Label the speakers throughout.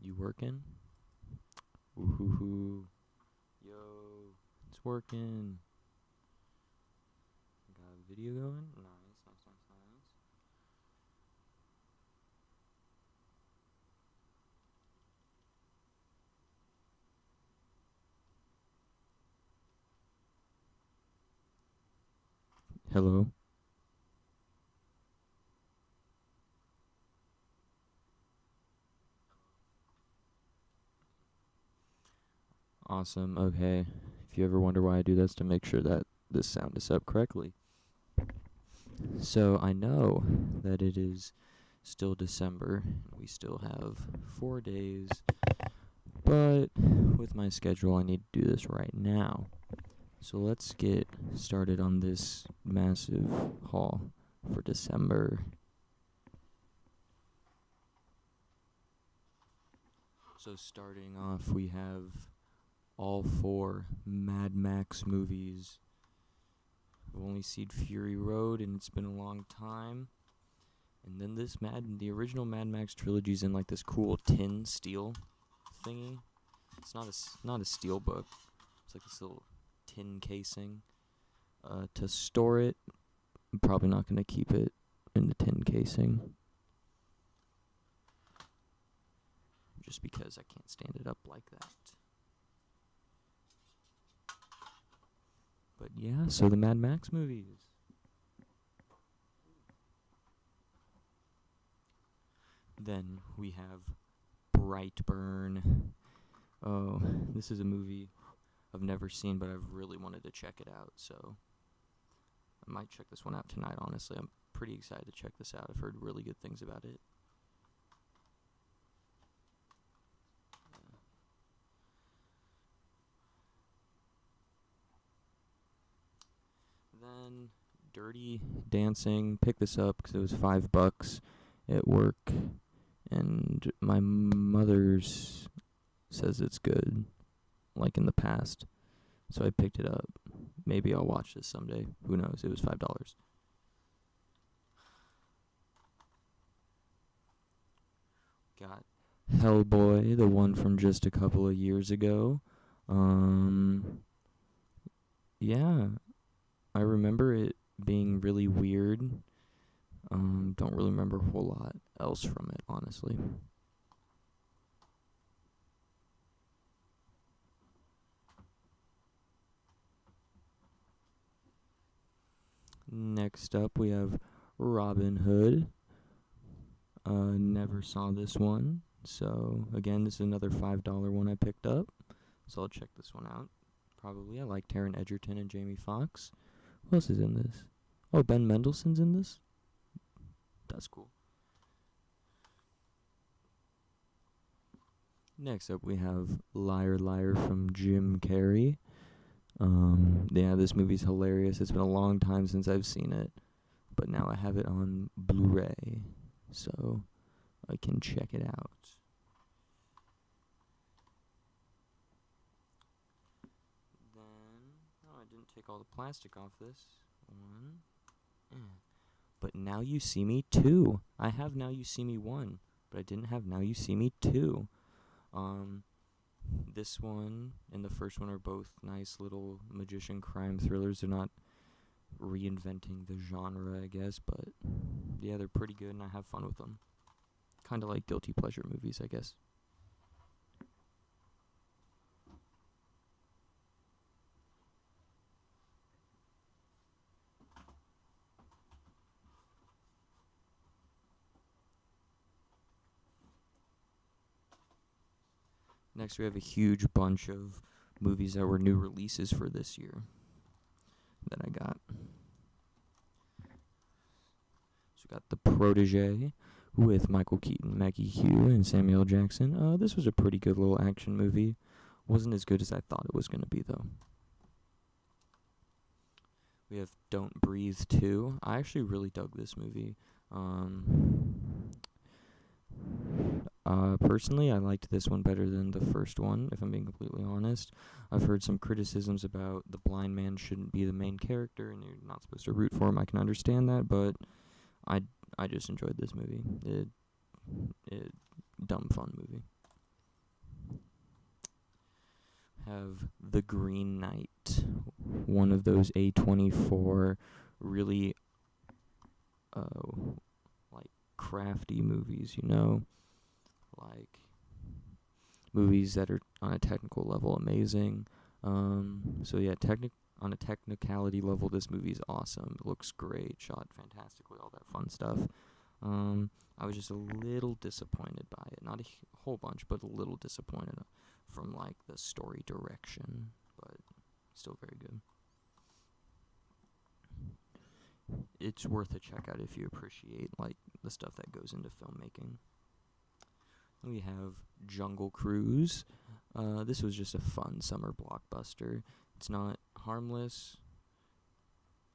Speaker 1: You working? Woohoo. Yo, it's working. Got a video going? Nice, nice, nice, nice. Hello? Awesome, okay. If you ever wonder why I do this, to make sure that this sound is up correctly. So I know that it is still December, and we still have 4 days, but with my schedule I need to do this right now. So let's get started on this massive haul for December. So starting off, we have all 4 Mad Max movies. I've only seen Fury Road, and it's been a long time. And then the original Mad Max trilogy's in like this cool tin steel thingy. It's not a Steelbook. It's like this little tin casing. To store it, I'm probably not going to keep it in the tin casing. Just because I can't stand it up like that. But yeah, so the Mad Max movies. Then we have Brightburn. Oh, this is a movie I've never seen, but I've really wanted to check it out, so I might check this one out tonight, honestly. I'm pretty excited to check this out. I've heard really good things about it. Then Dirty Dancing. Picked this up because it was $5 at work, and my mother's says it's good, like in the past, so I picked it up. Maybe I'll watch this someday. Who knows? It was $5. Got Hellboy, the one from just a couple of years ago. Yeah, I remember it being really weird. Don't really remember a whole lot else from it, honestly. Next up, we have Robin Hood. Never saw this one. So, again, this is another $5 one I picked up. So I'll check this one out. Probably. I like Taron Egerton and Jamie Foxx. Who else is in this? Oh, Ben Mendelsohn's in this? That's cool. Next up, we have Liar Liar from Jim Carrey. Yeah, this movie's hilarious. It's been a long time since I've seen it, but now I have it on Blu-Ray, so I can check it out. Then, I didn't take all the plastic off this one. But Now You See Me 2. I have Now You See Me 1, but I didn't have Now You See Me 2. This one and the first one are both nice little magician crime thrillers. They're not reinventing the genre, I guess, but yeah, they're pretty good and I have fun with them. Kind of like guilty pleasure movies, I guess. Next, we have a huge bunch of movies that were new releases for this year that I got. So we got The Protege with Michael Keaton, Maggie Hugh, and Samuel Jackson. This was a pretty good little action movie. Wasn't as good as I thought it was going to be, though. We have Don't Breathe 2. I actually really dug this movie. Personally, I liked this one better than the first one, if I'm being completely honest. I've heard some criticisms about the blind man shouldn't be the main character and you're not supposed to root for him. I can understand that, but I just enjoyed this movie. Dumb fun movie. have The Green Knight, one of those A24 really like crafty movies, like movies that are on a technical level amazing. So yeah, on a technicality level, this movie is awesome. It looks great, shot fantastically, all that fun stuff. I was just a little disappointed by it. Not a whole bunch, but a little disappointed from like the story direction, but still very good. It's worth a check out if you appreciate like the stuff that goes into filmmaking. We have Jungle Cruise. This was just a fun summer blockbuster. It's not harmless.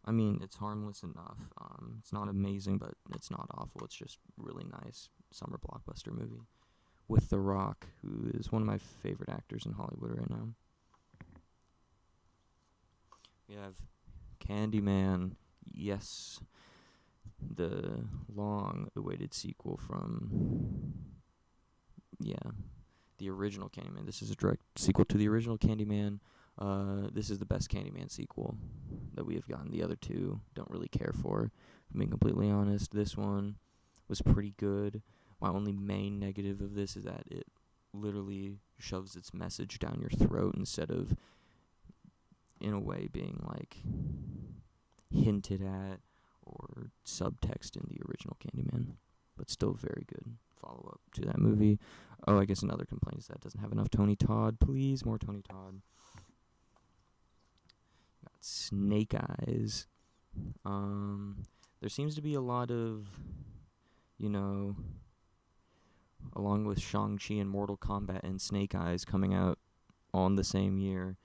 Speaker 1: I mean, it's harmless enough. It's not amazing, but it's not awful. It's just really nice summer blockbuster movie with The Rock, who is one of my favorite actors in Hollywood right now. We have Candyman. Yes, the long-awaited sequel from, the original Candyman. This is a direct sequel to the original Candyman. This is the best Candyman sequel that we have gotten. The other two don't really care for, if I'm being completely honest. This one was pretty good. My only main negative of this is that it literally shoves its message down your throat instead of, in a way, being like hinted at or subtext in the original Candyman, but still very good follow-up to that movie. Oh, I guess another complaint is that it doesn't have enough Tony Todd. Please, more Tony Todd. Got Snake Eyes. There seems to be a lot of, along with Shang-Chi and Mortal Kombat and Snake Eyes coming out all in the same year,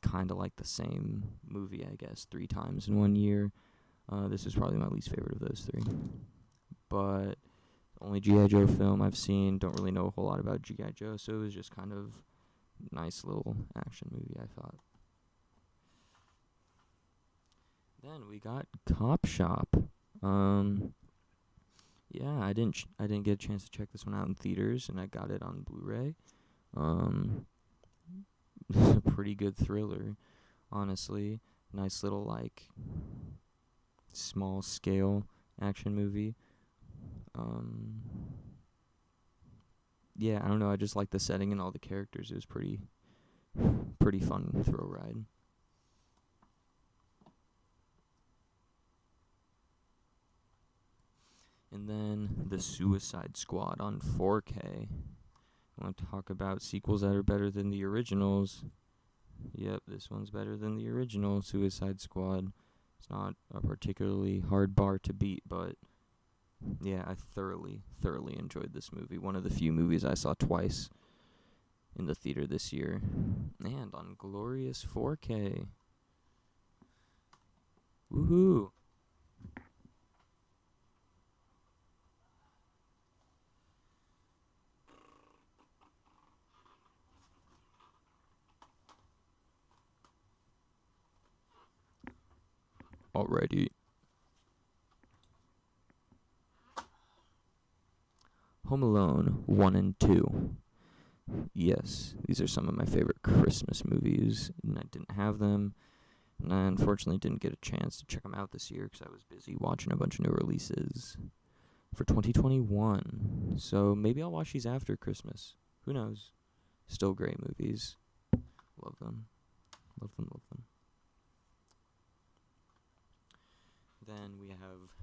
Speaker 1: kind of like the same movie, I guess, 3 times in 1 year. This is probably my least favorite of those 3. But only G.I. Joe film I've seen. Don't really know a whole lot about G.I. Joe, so it was just kind of nice little action movie, I thought. Then we got Cop Shop. I didn't get a chance to check this one out in theaters, and I got it on Blu-ray. It's a pretty good thriller, honestly. Nice little, like, small scale action movie. I don't know, I just like the setting and all the characters. It was pretty fun thrill ride. And then The Suicide Squad on 4K. I want to talk about sequels that are better than the originals. Yep, this one's better than the original Suicide Squad. It's not a particularly hard bar to beat, but yeah, I thoroughly enjoyed this movie. One of the few movies I saw twice in the theater this year. And on glorious 4K. Woohoo! Alrighty. Home Alone 1 and 2. Yes, these are some of my favorite Christmas movies, and I didn't have them. And I unfortunately didn't get a chance to check them out this year because I was busy watching a bunch of new releases for 2021. So maybe I'll watch these after Christmas. Who knows? Still great movies. Love them. Love them. Then we have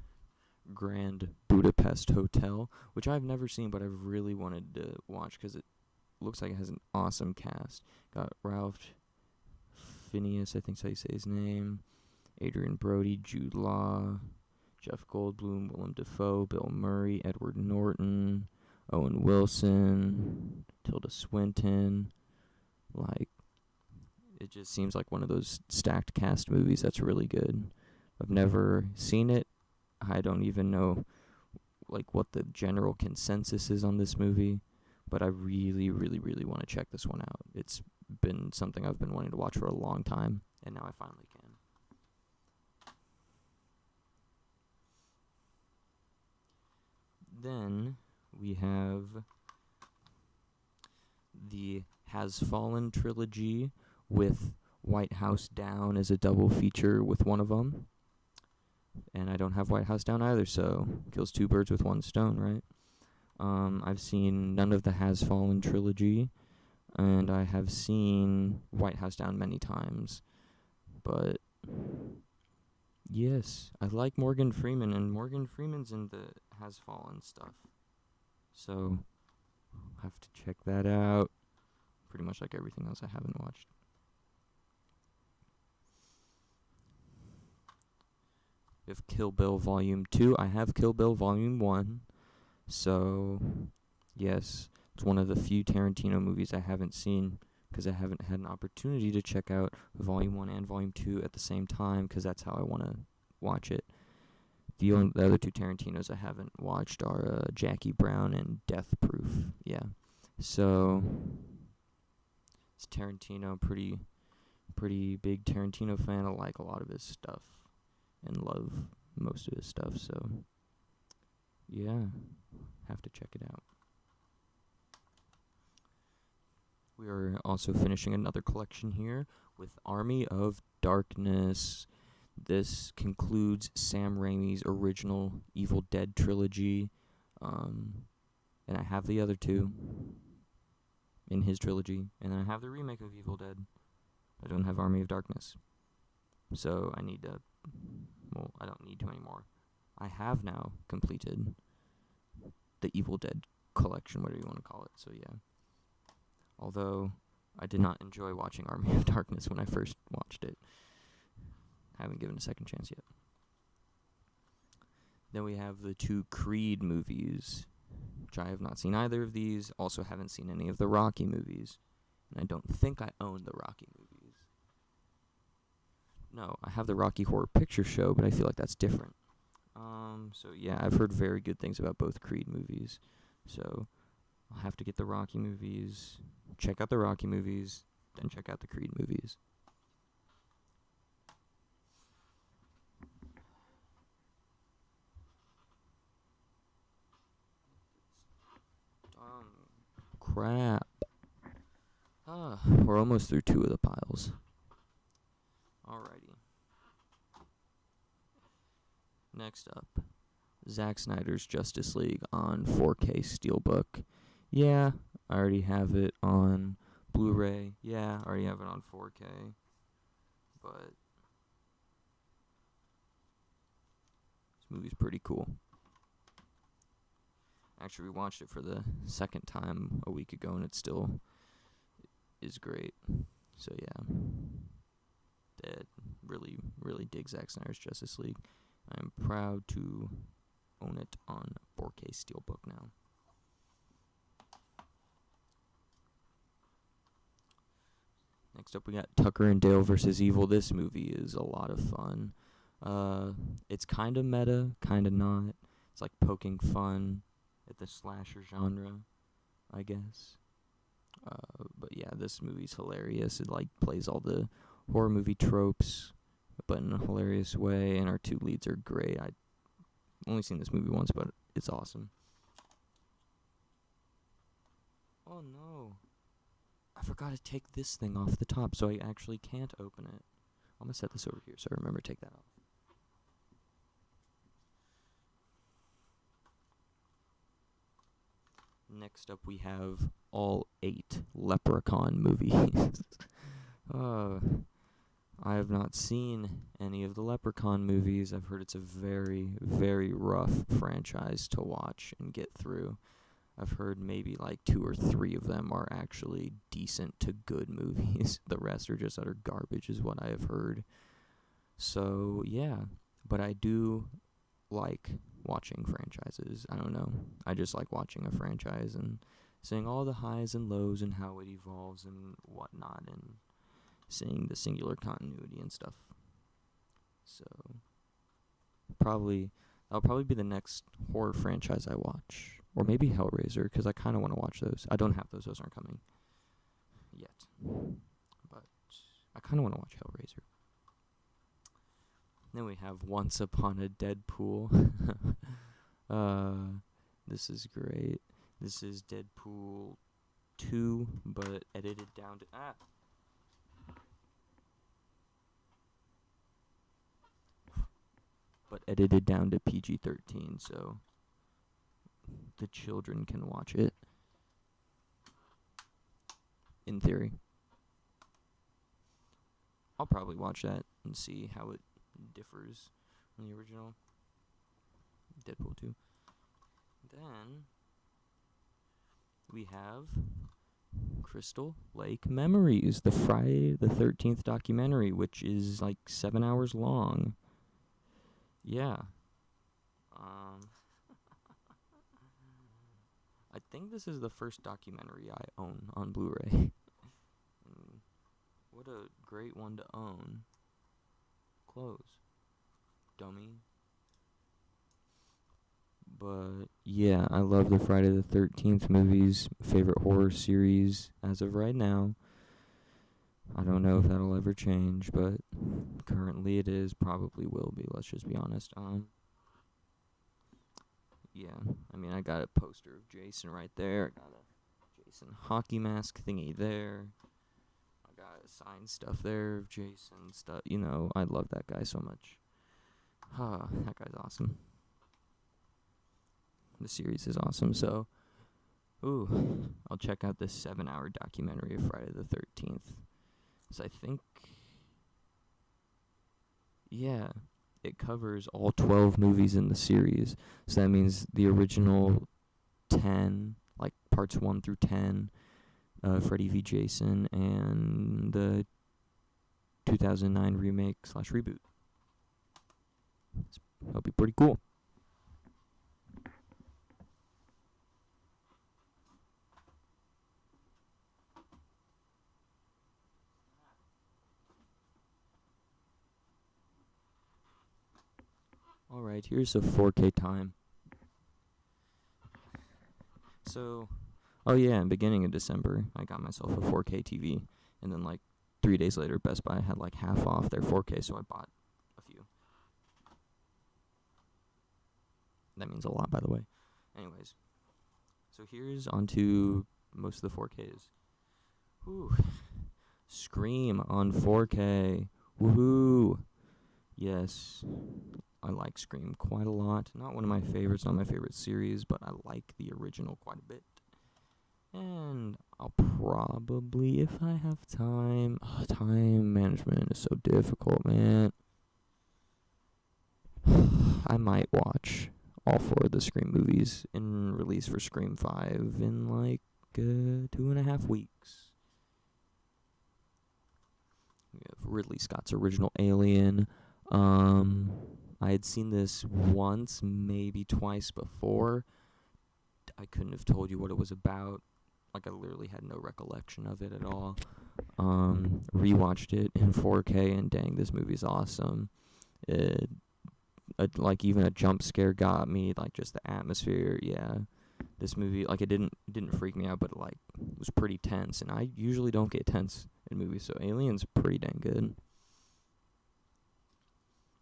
Speaker 1: Grand Budapest Hotel, which I've never seen, but I've really wanted to watch because it looks like it has an awesome cast. Got Ralph Fiennes, I think's how you say his name, Adrian Brody, Jude Law, Jeff Goldblum, Willem Dafoe, Bill Murray, Edward Norton, Owen Wilson, Tilda Swinton. Like, it just seems like one of those stacked cast movies that's really good. I've never seen it. I don't even know like what the general consensus is on this movie, but I really want to check this one out. It's been something I've been wanting to watch for a long time, and now I finally can. Then we have the Has Fallen trilogy with White House Down as a double feature with one of them. And I don't have White House Down either, so kills two birds with one stone, right? I've seen none of the Has Fallen trilogy, and I have seen White House Down many times. But yes, I like Morgan Freeman, and Morgan Freeman's in the Has Fallen stuff. So, I'll have to check that out. Pretty much like everything else I haven't watched. We have Kill Bill Volume 2. I have Kill Bill Volume 1. So, yes, it's one of the few Tarantino movies I haven't seen because I haven't had an opportunity to check out Volume 1 and Volume 2 at the same time because that's how I want to watch it. The other two Tarantinos I haven't watched are Jackie Brown and Death Proof. Yeah. So, it's Tarantino, pretty big Tarantino fan. I like a lot of his stuff and love most of his stuff. So, yeah, have to check it out. We are also finishing another collection here with Army of Darkness. This concludes Sam Raimi's original Evil Dead trilogy, and I have the other two in his trilogy, and then I have the remake of Evil Dead. I don't have Army of Darkness, so I need to, well, I don't need to anymore. I have now completed the Evil Dead collection, whatever you want to call it, so yeah. Although, I did not enjoy watching Army of Darkness when I first watched it. Haven't given a second chance yet. Then we have the two Creed movies, which I have not seen either of these. Also haven't seen any of the Rocky movies. And I don't think I own the Rocky movies. No, I have the Rocky Horror Picture Show, but I feel like that's different. So yeah, I've heard very good things about both Creed movies. So I'll have to get the Rocky movies, check out the Rocky movies, then check out the Creed movies. Crap. We're almost through two of the piles. Alrighty. Next up, Zack Snyder's Justice League on 4K Steelbook. Yeah, I already have it on Blu-Ray. Yeah, I already have it on 4K. But this movie's pretty cool. Actually, we watched it for the second time a week ago, and it still is great. So yeah, really, really dig Zack Snyder's Justice League. I'm proud to own it on 4K Steelbook now. Next up, we got Tucker and Dale vs. Evil. This movie is a lot of fun. It's kind of meta, kind of not. It's like poking fun at the slasher genre, I guess. But yeah, this movie's hilarious. It like plays all the horror movie tropes, but in a hilarious way, and our two leads are great. I've only seen this movie once, but it's awesome. Oh no. I forgot to take this thing off the top, so I actually can't open it. I'm gonna set this over here so I remember to take that off. Next up, we have all 8 Leprechaun movies. I have not seen any of the Leprechaun movies. I've heard it's a very, very rough franchise to watch and get through. I've heard maybe like 2 or 3 of them are actually decent to good movies. The rest are just utter garbage is what I have heard. So, yeah. But I do like watching franchises. I don't know. I just like watching a franchise and seeing all the highs and lows and how it evolves and whatnot, and seeing the singular continuity and stuff. So, that'll probably be the next horror franchise I watch. Or maybe Hellraiser, because I kind of want to watch those. I don't have those. Those aren't coming yet. But I kind of want to watch Hellraiser. Then we have Once Upon a Deadpool. This is great. This is Deadpool 2, but edited down to PG-13, so the children can watch it. In theory. I'll probably watch that and see how it differs from the original. Deadpool 2. Then we have Crystal Lake Memories, the Friday the 13th documentary, which is like 7 hours long. Yeah. I think this is the first documentary I own on Blu-ray. What a great one to own. Close. Dummy. But yeah, I love the Friday the 13th movies. Favorite horror series as of right now. I don't know if that'll ever change, but currently it is. Probably will be. Let's just be honest. Yeah, I mean, I got a poster of Jason right there. I got a Jason hockey mask thingy there. I got signed stuff there of Jason stuff. You know, I love that guy so much. That guy's awesome. The series is awesome, so I'll check out this 7-hour documentary of Friday the 13th. So I think, yeah, it covers all 12 movies in the series. So that means the original 10, like parts 1 through 10, Freddy v. Jason, and the 2009 remake / reboot. That'll be pretty cool. Alright, here's a 4K time. So, beginning of December, I got myself a 4K TV, and then like 3 days later, Best Buy had like half off their 4K, so I bought a few. That means a lot, by the way. Anyways, so here's onto most of the 4Ks. Whew. Scream on 4K. Woohoo! Yes, I like Scream quite a lot. Not one of my favorites, not my favorite series, but I like the original quite a bit. And I'll probably, if I have time... time management is so difficult, man. I might watch all 4 of the Scream movies in release for Scream 5 in like 2.5 weeks. We have Ridley Scott's original Alien. I had seen this once, maybe twice before. I couldn't have told you what it was about. Like, I literally had no recollection of it at all. Rewatched it in 4K, and dang, this movie's awesome. Like, even a jump scare got me, like, just the atmosphere, yeah. This movie, like, it didn't freak me out, but, like, it was pretty tense, and I usually don't get tense in movies, so Alien's pretty dang good.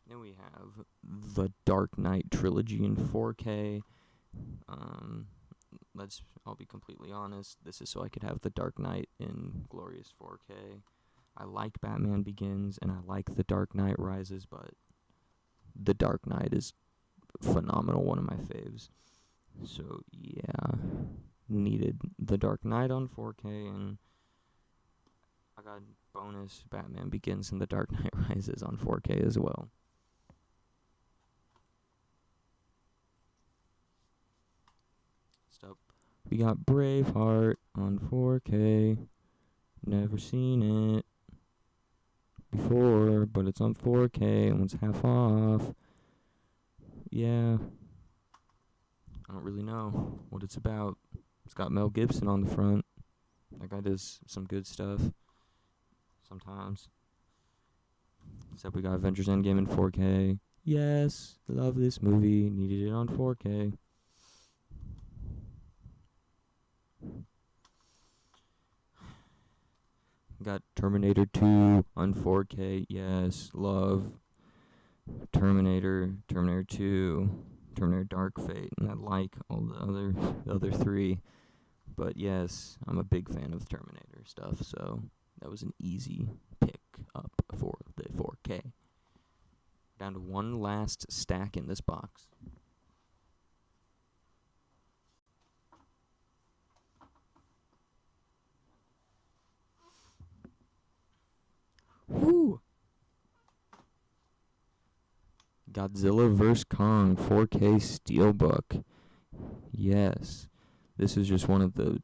Speaker 1: Then we have the Dark Knight Trilogy in 4K. I'll be completely honest, this is so I could have the Dark Knight in glorious 4K. I like Batman Begins, and I like The Dark Knight Rises, but The Dark Knight is phenomenal, one of my faves. So, yeah, needed The Dark Knight on 4K, and I got bonus Batman Begins and The Dark Knight Rises on 4K as well. We got Braveheart on 4K. Never seen it before, but it's on 4K and it's half off. Yeah. I don't really know what it's about. It's got Mel Gibson on the front. That guy does some good stuff sometimes. Except we got Avengers Endgame in 4K. Yes, love this movie. Needed it on 4K. Got Terminator 2 on 4K. Yes, love Terminator 2, Terminator Dark Fate, and I like all the other 3. But yes, I'm a big fan of Terminator stuff, so that was an easy pick up for the 4K. Down to one last stack in this box. Woo! Godzilla vs. Kong 4K Steelbook. Yes. This is just one of the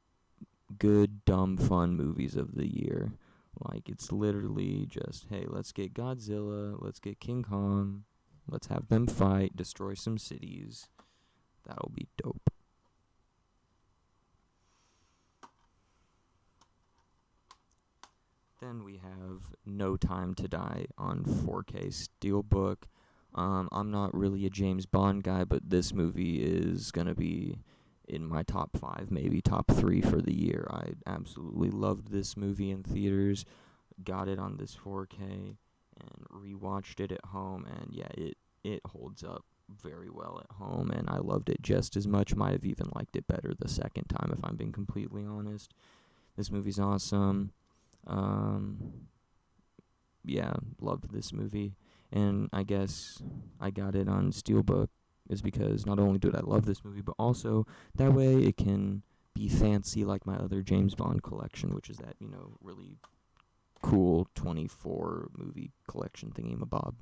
Speaker 1: good, dumb, fun movies of the year. Like, it's literally just, hey, let's get Godzilla, let's get King Kong, let's have them fight, destroy some cities. That'll be dope. Then we have No Time to Die on 4K Steelbook. I'm not really a James Bond guy, but this movie is going to be in my top 5, maybe top 3 for the year. I absolutely loved this movie in theaters, got it on this 4K, and rewatched it at home, and yeah, it holds up very well at home, and I loved it just as much. Might have even liked it better the second time, if I'm being completely honest. This movie's awesome. Yeah, loved this movie, and I guess I got it on Steelbook is because not only did I love this movie, but also that way it can be fancy like my other James Bond collection, which is that, really cool 24 movie collection thingy-mabob.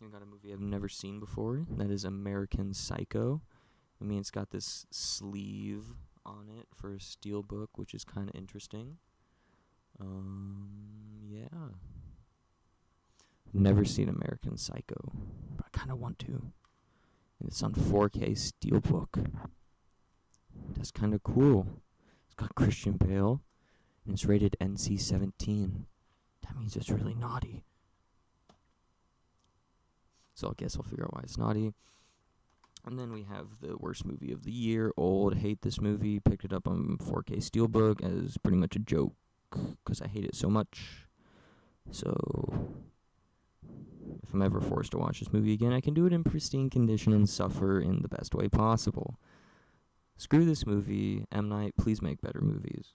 Speaker 1: I got a movie I've never seen before. That is American Psycho. I mean, it's got this sleeve on it for a Steelbook, which is kind of interesting. Yeah. Never seen American Psycho, but I kind of want to. And it's on 4K Steelbook. That's kind of cool. It's got Christian Bale, and it's rated NC-17. That means it's really naughty. So I guess I'll figure out why it's naughty. And then we have the worst movie of the year, Old. Hate this movie. Picked it up on 4K Steelbook as pretty much a joke, because I hate it so much. So if I'm ever forced to watch this movie again, I can do it in pristine condition and suffer in the best way possible. Screw this movie. M. Night, please make better movies.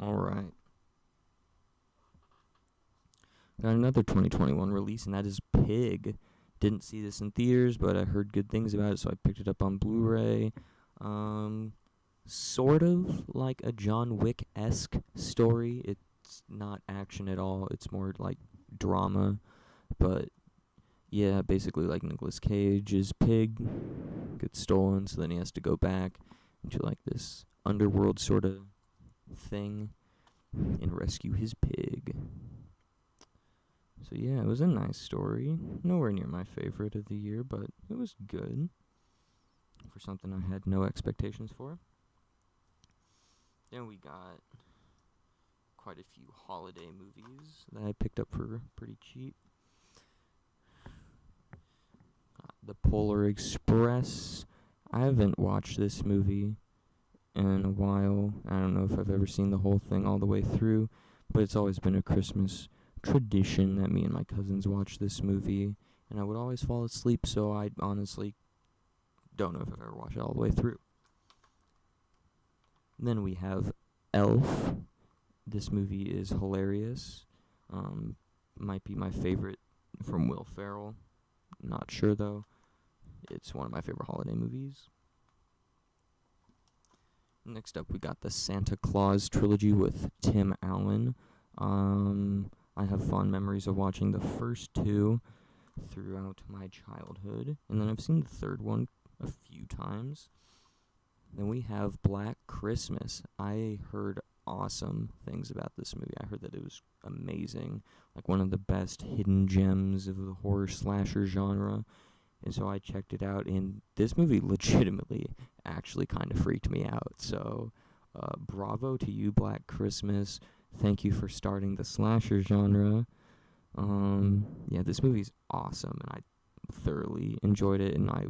Speaker 1: Alright. Got another 2021 release, and that is Pig. Didn't see this in theaters, but I heard good things about it, so I picked it up on Blu-ray. Sort of like a John Wick-esque story. It's not action at all. It's more like drama. But yeah, basically like Nicolas Cage's pig gets stolen, so then he has to go back into like this underworld sort of thing and rescue his pig. So yeah, it was a nice story. Nowhere near my favorite of the year, but it was good for something I had no expectations for. Then we got quite a few holiday movies that I picked up for pretty cheap. The Polar Express. I haven't watched this movie in a while. I don't know if I've ever seen the whole thing all the way through, but it's always been a Christmas tradition that me and my cousins watch this movie, and I would always fall asleep, so I honestly don't know if I've ever watched it all the way through. And then we have Elf. This movie is hilarious. Might be my favorite from Will Ferrell. Not sure, though. It's one of my favorite holiday movies. Next up, we got the Santa Claus trilogy with Tim Allen. I have fond memories of watching the first two throughout my childhood, and then I've seen the third one a few times. Then we have Black Christmas. I heard awesome things about this movie. I heard that it was amazing, like one of the best hidden gems of the horror slasher genre. And so I checked it out, and this movie legitimately actually kind of freaked me out. So bravo to you, Black Christmas. Thank you for starting the slasher genre. Yeah, this movie's awesome, and I thoroughly enjoyed it, and I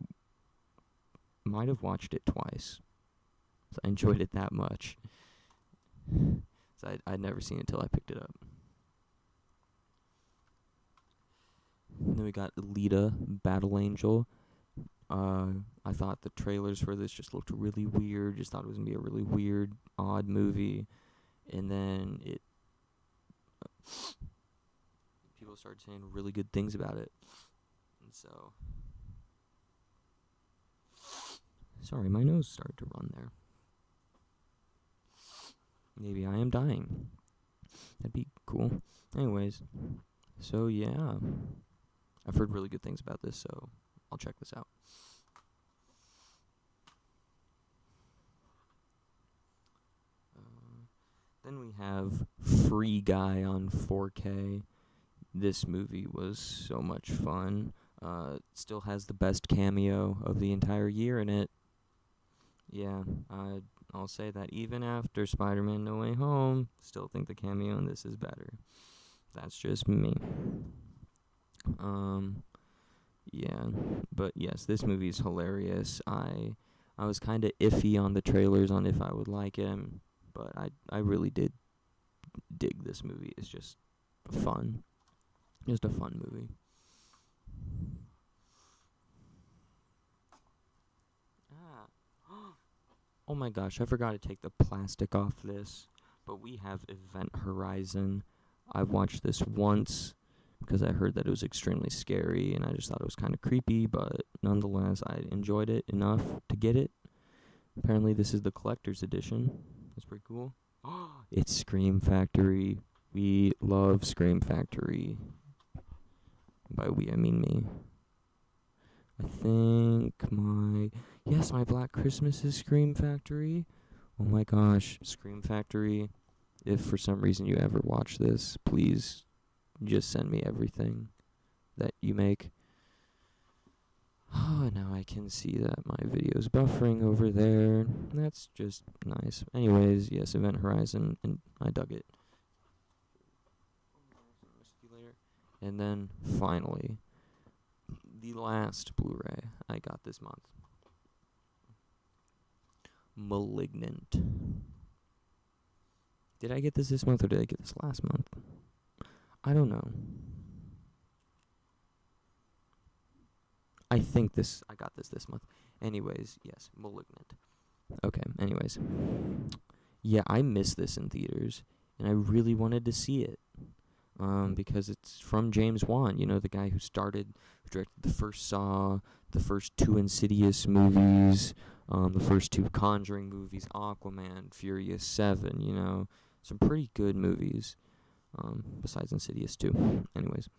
Speaker 1: might have watched it twice. So I enjoyed it that much. So I'd never seen it until I picked it up. Then we got Elita, Battle Angel. I thought the trailers for this just looked really weird. Just thought it was going to be a really weird, odd movie. And then people started saying really good things about it. And so, sorry, my nose started to run there. Maybe I am dying. That'd be cool. Anyways, so yeah. I've heard really good things about this, so I'll check this out. Then we have Free Guy on 4K. This movie was so much fun. Still has the best cameo of the entire year in it. Yeah, I'll say that even after Spider-Man No Way Home, still think the cameo in this is better. That's just me. Yeah, but yes, this movie is hilarious. I was kind of iffy on the trailers on if I would like it, but I really did dig this movie. It's just fun. Just a fun movie. Oh my gosh, I forgot to take the plastic off this, but we have Event Horizon. I've watched this once because I heard that it was extremely scary, and I just thought it was kind of creepy, but nonetheless, I enjoyed it enough to get it. Apparently, this is the collector's edition. That's pretty cool. It's Scream Factory. We love Scream Factory. By we, I mean me. I think my Black Christmas is Scream Factory. Oh my gosh, Scream Factory. If for some reason you ever watch this, please just send me everything that you make. Oh, now I can see that my video's buffering over there. That's just nice. Anyways, yes, Event Horizon, and I dug it. And then, finally, the last Blu-ray I got this month. Malignant. Did I get this month, or did I get this last month? I don't know. I think I got this month. Anyways, yes, Malignant. Okay, anyways. Yeah, I missed this in theaters, and I really wanted to see it. Because it's from James Wan, the guy who directed the first Saw, the first 2 Insidious movies, the first 2 Conjuring movies, Aquaman, Furious 7, some pretty good movies, besides Insidious 2. Anyways,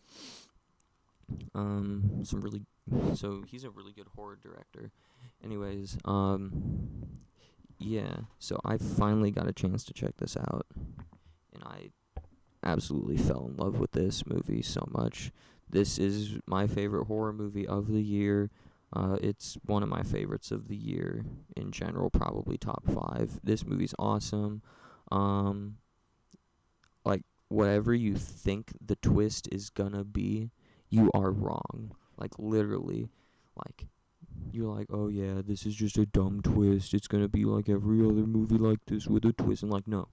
Speaker 1: so he's a really good horror director. Anyways, yeah, so I finally got a chance to check this out, and I absolutely fell in love with this movie so much. This is my favorite horror movie of the year. It's one of my favorites of the year in general, probably top 5. This movie's awesome. Like, whatever you think the twist is gonna be, you are wrong. Like, literally. Like, you're like, oh yeah, this is just a dumb twist. It's gonna be like every other movie like this with a twist. And like, no.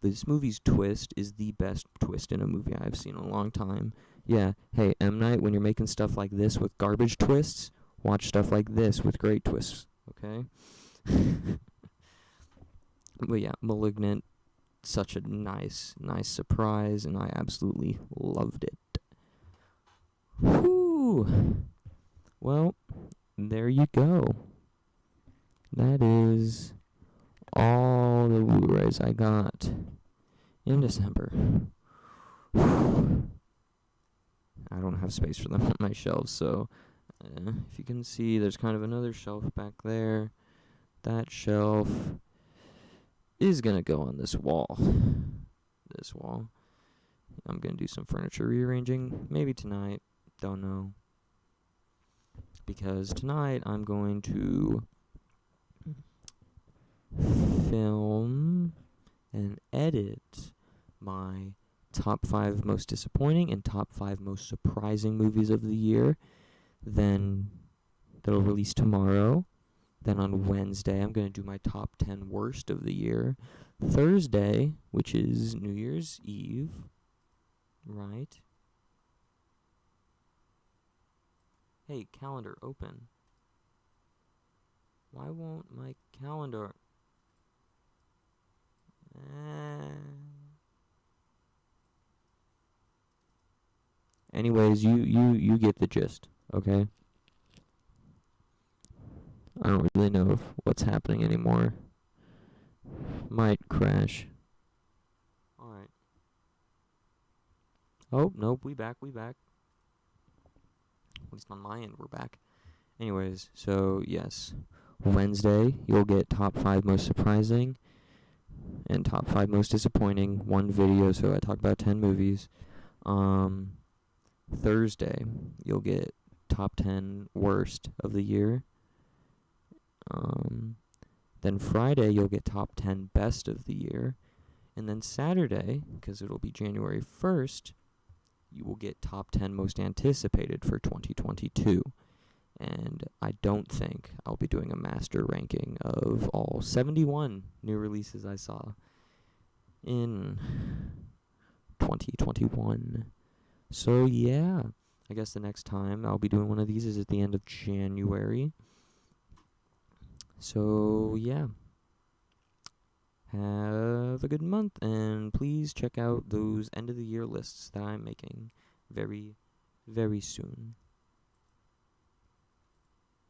Speaker 1: This movie's twist is the best twist in a movie I've seen in a long time. Yeah, hey, M. Night, when you're making stuff like this with garbage twists, watch stuff like this with great twists, okay? But yeah, Malignant, such a nice surprise, and I absolutely loved it. Whew! Well, there you go. That is all the Blu-rays I got in December. I don't have space for them on my shelves, so if you can see, there's kind of another shelf back there. That shelf is gonna go on this wall. This wall. I'm gonna do some furniture rearranging, maybe tonight, don't know. Because tonight I'm going to film and edit my top 5 most disappointing and top 5 most surprising movies of the year. Then that'll release tomorrow. Then on Wednesday, I'm going to do my top 10 worst of the year. Thursday, which is New Year's Eve, right? Hey, calendar, open. Why won't my calendar? Anyways, you get the gist, okay? I don't really know what's happening anymore. Might crash. Alright. Oh, nope, we back. At least on my end, we're back. Anyways, so, yes. Wednesday, you'll get top 5 most surprising and top 5 most disappointing. One video, so I talk about 10 movies. Thursday, you'll get top 10 worst of the year. Then Friday, you'll get top 10 best of the year. And then Saturday, because it'll be January 1st, you will get top 10 most anticipated for 2022. And I don't think I'll be doing a master ranking of all 71 new releases I saw in 2021. So yeah, I guess the next time I'll be doing one of these is at the end of January. So yeah, have a good month, and please check out those end of the year lists that I'm making very, very soon.